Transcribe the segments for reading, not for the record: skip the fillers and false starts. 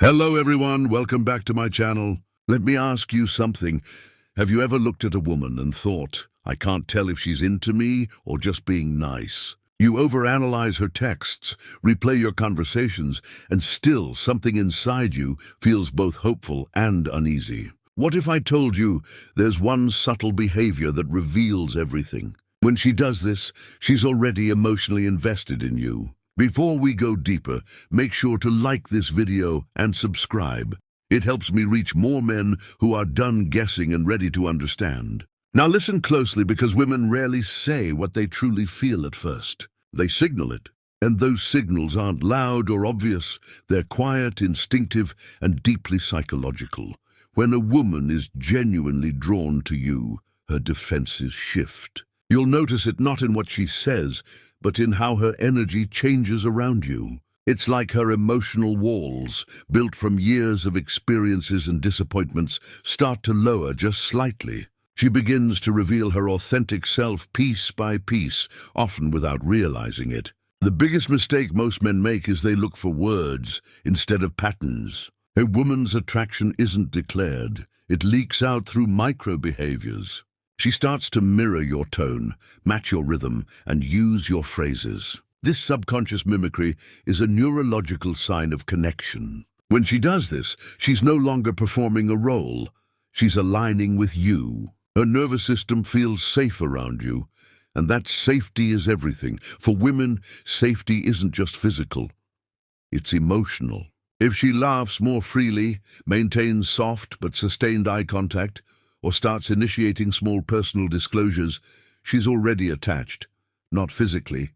Hello everyone, welcome back to my channel. Let me ask you something. Have you ever looked at a woman and thought, I can't tell if she's into me or just being nice? You overanalyze her texts, replay your conversations, and still something inside you feels both hopeful and uneasy. What if I told you there's one subtle behavior that reveals everything? When she does this, she's already emotionally invested in you. Before we go deeper, make sure to like this video and subscribe. It helps me reach more men who are done guessing and ready to understand. Now listen closely, because women rarely say what they truly feel at first. They signal it, and those signals aren't loud or obvious. They're quiet, instinctive, and deeply psychological. When a woman is genuinely drawn to you, her defenses shift. You'll notice it not in what she says, but in how her energy changes around you. It's like her emotional walls, built from years of experiences and disappointments, start to lower just slightly. She begins to reveal her authentic self piece by piece, often without realizing it. The biggest mistake most men make is they look for words instead of patterns. A woman's attraction isn't declared. It leaks out through micro-behaviors. She starts to mirror your tone, match your rhythm, and use your phrases. This subconscious mimicry is a neurological sign of connection. When she does this, she's no longer performing a role. She's aligning with you. Her nervous system feels safe around you, and that safety is everything. For women, safety isn't just physical, it's emotional. If she laughs more freely, maintains soft but sustained eye contact, or starts initiating small personal disclosures, she's already attached, not physically,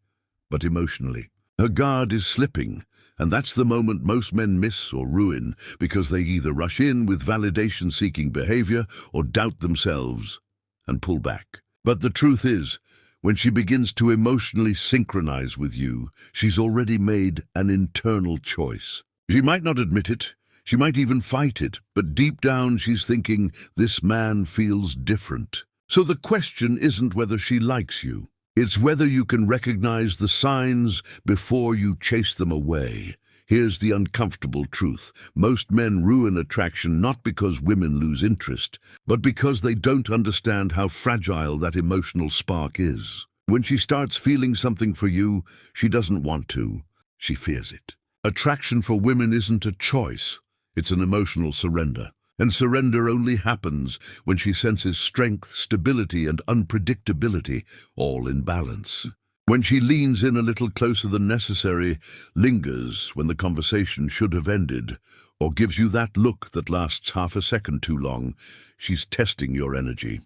but emotionally. Her guard is slipping, and that's the moment most men miss or ruin, because they either rush in with validation-seeking behavior or doubt themselves and pull back. But the truth is, when she begins to emotionally synchronize with you, she's already made an internal choice. She might not admit it, she might even fight it, but deep down she's thinking, this man feels different. So the question isn't whether she likes you. It's whether you can recognize the signs before you chase them away. Here's the uncomfortable truth. Most men ruin attraction not because women lose interest, but because they don't understand how fragile that emotional spark is. When she starts feeling something for you, she doesn't want to. She fears it. Attraction for women isn't a choice. It's an emotional surrender. And surrender only happens when she senses strength, stability, and unpredictability, all in balance. When she leans in a little closer than necessary, lingers when the conversation should have ended, or gives you that look that lasts half a second too long, she's testing your energy.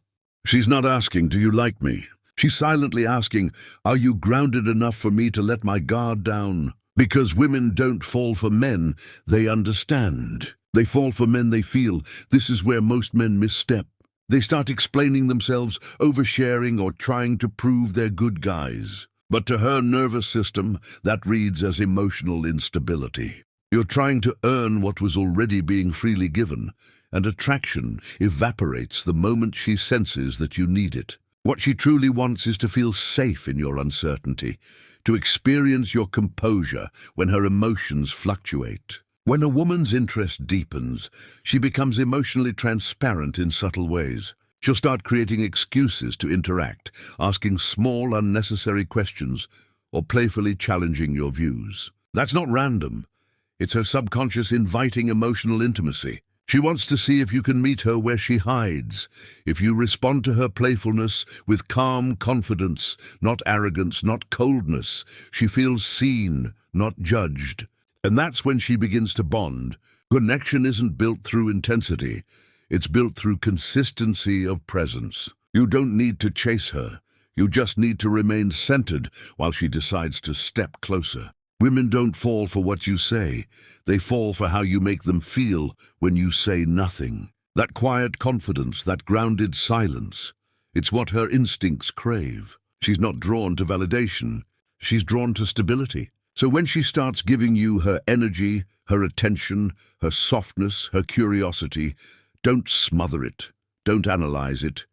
She's not asking, do you like me? She's silently asking, are you grounded enough for me to let my guard down? Because women don't fall for men they understand. They fall for men they feel. This is where most men misstep. They start explaining themselves, oversharing, or trying to prove they're good guys. But to her nervous system, that reads as emotional instability. You're trying to earn what was already being freely given, and attraction evaporates the moment she senses that you need it. What she truly wants is to feel safe in your uncertainty, to experience your composure when her emotions fluctuate. When a woman's interest deepens, she becomes emotionally transparent in subtle ways. She'll start creating excuses to interact, asking small, unnecessary questions, or playfully challenging your views. That's not random. It's her subconscious inviting emotional intimacy. She wants to see if you can meet her where she hides, if you respond to her playfulness with calm confidence, not arrogance, not coldness. She feels seen, not judged. And that's when she begins to bond. Connection isn't built through intensity. It's built through consistency of presence. You don't need to chase her. You just need to remain centered while she decides to step closer. Women don't fall for what you say. They fall for how you make them feel when you say nothing. That quiet confidence, that grounded silence. It's what her instincts crave. She's not drawn to validation. She's drawn to stability. So when she starts giving you her energy, her attention, her softness, her curiosity, don't smother it. Don't analyze it.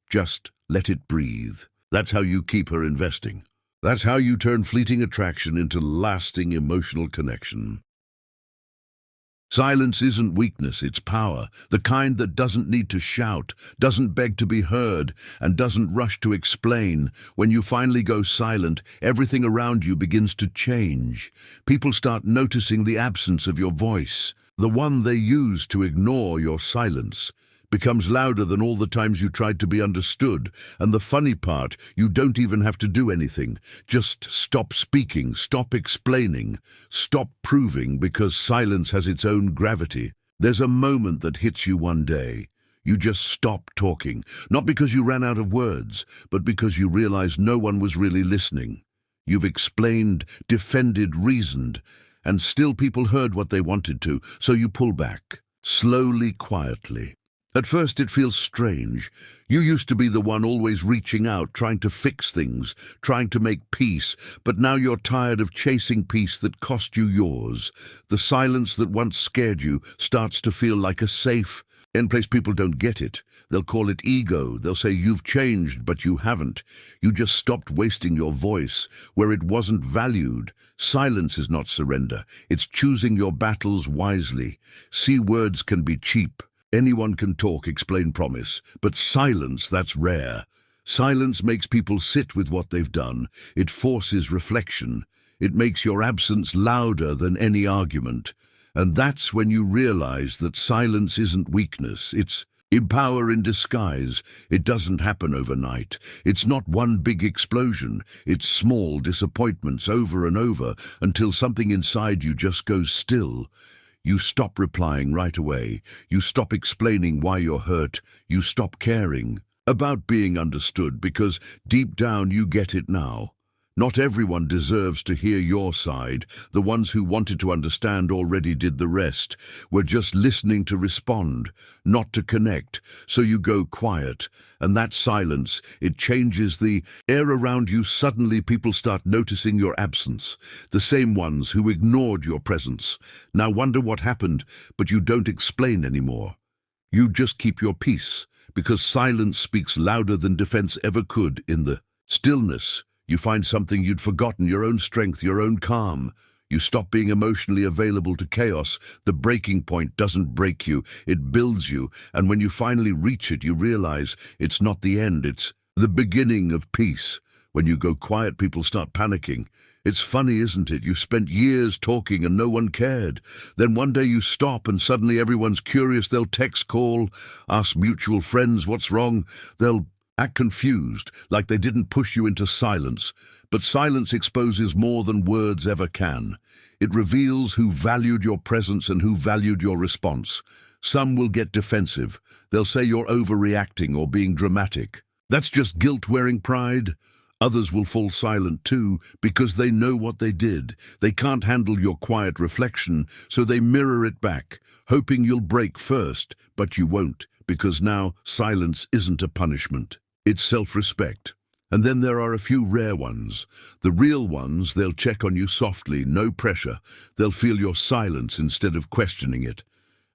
Just let it breathe. That's how you keep her investing. That's how you turn fleeting attraction into lasting emotional connection. Silence isn't weakness, it's power, the kind that doesn't need to shout, doesn't beg to be heard, and doesn't rush to explain. When you finally go silent, everything around you begins to change. People start noticing the absence of your voice. The one they use to ignore your silence becomes louder than all the times you tried to be understood. And the funny part, you don't even have to do anything. Just stop speaking, stop explaining, stop proving, because silence has its own gravity. There's a moment that hits you one day. You just stop talking, not because you ran out of words, but because you realize no one was really listening. You've explained, defended, reasoned, and still people heard what they wanted to, so you pull back, slowly, quietly. At first it feels strange. You used to be the one always reaching out, trying to fix things, trying to make peace, but now you're tired of chasing peace that cost you yours. The silence that once scared you starts to feel like a safe place. People don't get it. They'll call it ego. They'll say you've changed, but you haven't. You just stopped wasting your voice where it wasn't valued. Silence is not surrender. It's choosing your battles wisely. See, words can be cheap. Anyone can talk, explain, promise, but silence, that's rare. Silence makes people sit with what they've done. It forces reflection. It makes your absence louder than any argument. And that's when you realize that silence isn't weakness. It's power in disguise. It doesn't happen overnight. It's not one big explosion. It's small disappointments over and over until something inside you just goes still. You stop replying right away. You stop explaining why you're hurt. You stop caring about being understood because deep down you get it now. Not everyone deserves to hear your side. The ones who wanted to understand already did the rest. We're just listening to respond, not to connect. So you go quiet, and that silence, it changes the air around you. Suddenly people start noticing your absence. The same ones who ignored your presence now wonder what happened, but you don't explain anymore. You just keep your peace, because silence speaks louder than defense ever could. In the stillness, you find something you'd forgotten, your own strength, your own calm. You stop being emotionally available to chaos. The breaking point doesn't break you, it builds you. And when you finally reach it, you realize it's not the end, it's the beginning of peace. When you go quiet, people start panicking. It's funny, isn't it? You spent years talking and no one cared. Then one day you stop and suddenly everyone's curious. They'll text, call, ask mutual friends what's wrong. They'll act confused, like they didn't push you into silence. But silence exposes more than words ever can. It reveals who valued your presence and who valued your response. Some will get defensive. They'll say you're overreacting or being dramatic. That's just guilt wearing pride. Others will fall silent too, because they know what they did. They can't handle your quiet reflection, so they mirror it back, hoping you'll break first, but you won't, because now silence isn't a punishment. It's self-respect. And then there are a few rare ones. The real ones, they'll check on you softly, no pressure. They'll feel your silence instead of questioning it.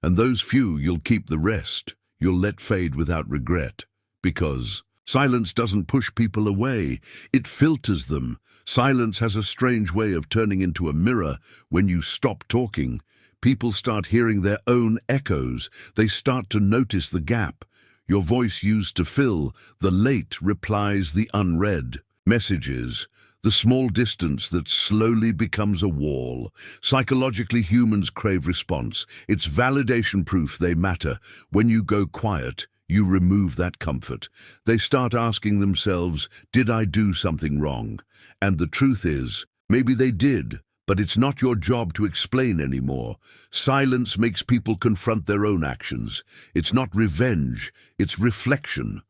And those few, you'll keep the rest. You'll let fade without regret. Because silence doesn't push people away, it filters them. Silence has a strange way of turning into a mirror. When you stop talking, people start hearing their own echoes. They start to notice the gap. Your voice used to fill, the late replies, the unread messages, the small distance that slowly becomes a wall. Psychologically, humans crave response. It's validation proof they matter. When you go quiet, you remove that comfort. They start asking themselves, did I do something wrong? And the truth is, maybe they did, but it's not your job to explain anymore. Silence makes people confront their own actions. It's not revenge, it's reflection.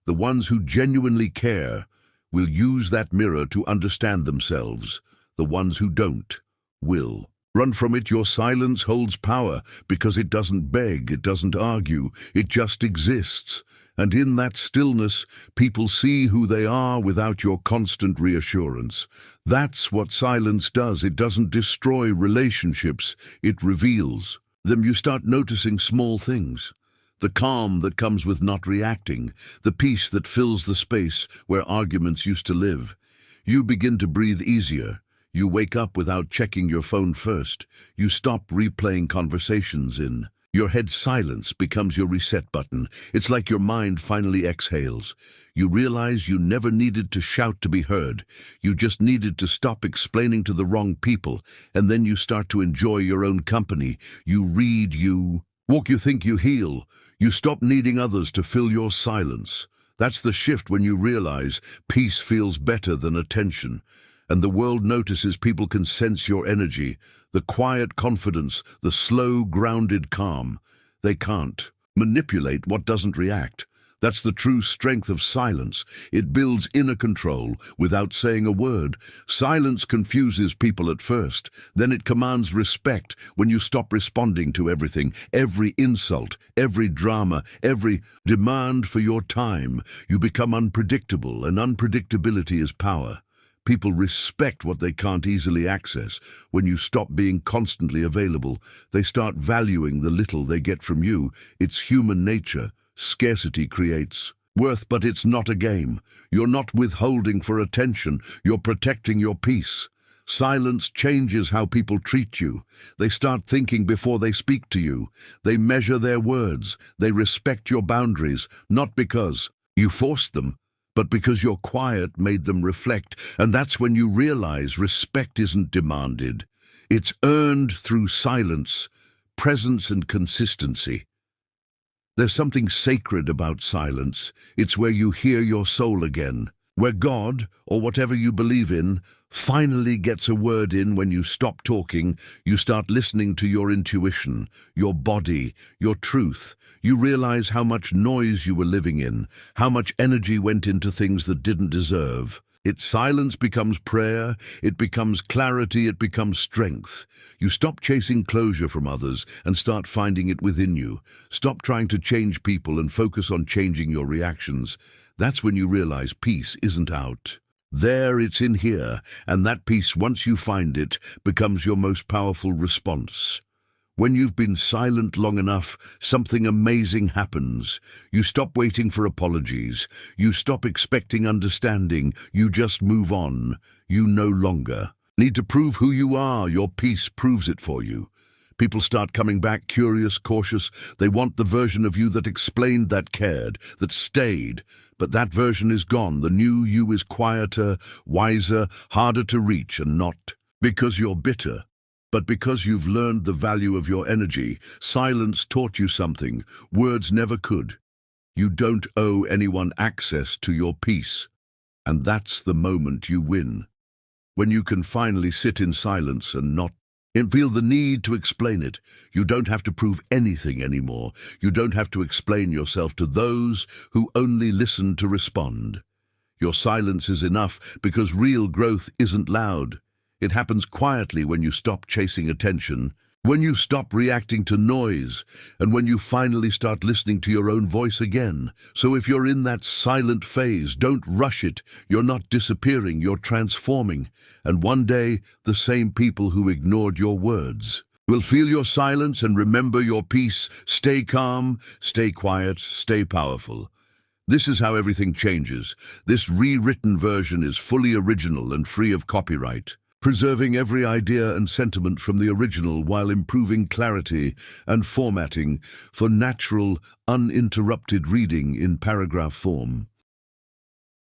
The ones who genuinely care will use that mirror to understand themselves. The ones who don't will run from it. Your silence holds power because it doesn't beg, it doesn't argue, it just exists. And in that stillness, people see who they are without your constant reassurance. That's what silence does. It doesn't destroy relationships, it reveals them. You start noticing small things. The calm that comes with not reacting, the peace that fills the space where arguments used to live. You begin to breathe easier. You wake up without checking your phone first. You stop replaying conversations in. Your head's silence becomes your reset button. It's like your mind finally exhales. You realize you never needed to shout to be heard. You just needed to stop explaining to the wrong people, and then you start to enjoy your own company. You read, you walk, you think, you heal. You stop needing others to fill your silence. That's the shift when you realize peace feels better than attention. And the world notices people can sense your energy, the quiet confidence, the slow, grounded calm. They can't manipulate what doesn't react. That's the true strength of silence. It builds inner control without saying a word. Silence confuses people at first. Then it commands respect when you stop responding to everything, every insult, every drama, every demand for your time. You become unpredictable, and unpredictability is power. People respect what they can't easily access. When you stop being constantly available, they start valuing the little they get from you. It's human nature. Scarcity creates worth, but it's not a game. You're not withholding for attention. You're protecting your peace. Silence changes how people treat you. They start thinking before they speak to you. They measure their words. They respect your boundaries, not because you forced them, but because your quiet made them reflect. And that's when you realize respect isn't demanded. It's earned through silence, presence, and consistency. There's something sacred about silence. It's where you hear your soul again, where God, or whatever you believe in, finally gets a word in. When you stop talking, you start listening to your intuition, your body, your truth. You realize how much noise you were living in, how much energy went into things that didn't deserve. Its silence becomes prayer, it becomes clarity, it becomes strength. You stop chasing closure from others and start finding it within you. Stop trying to change people and focus on changing your reactions. That's when you realize peace isn't out there, it's in here, and that peace, once you find it, becomes your most powerful response. When you've been silent long enough, something amazing happens. You stop waiting for apologies. You stop expecting understanding. You just move on. You no longer need to prove who you are. Your peace proves it for you. People start coming back, curious, cautious. They want the version of you that explained, that cared, that stayed. But that version is gone. The new you is quieter, wiser, harder to reach, and not because you're bitter, but because you've learned the value of your energy. Silence taught you something words never could. You don't owe anyone access to your peace. And that's the moment you win. When you can finally sit in silence and not feel the need to explain it. You don't have to prove anything anymore. You don't have to explain yourself to those who only listen to respond. Your silence is enough because real growth isn't loud. It happens quietly when you stop chasing attention, when you stop reacting to noise, and when you finally start listening to your own voice again. So if you're in that silent phase, don't rush it. You're not disappearing, you're transforming. And one day, the same people who ignored your words will feel your silence and remember your peace. Stay calm, stay quiet, stay powerful. This is how everything changes. This rewritten version is fully original and free of copyright, preserving every idea and sentiment from the original while improving clarity and formatting for natural, uninterrupted reading in paragraph form.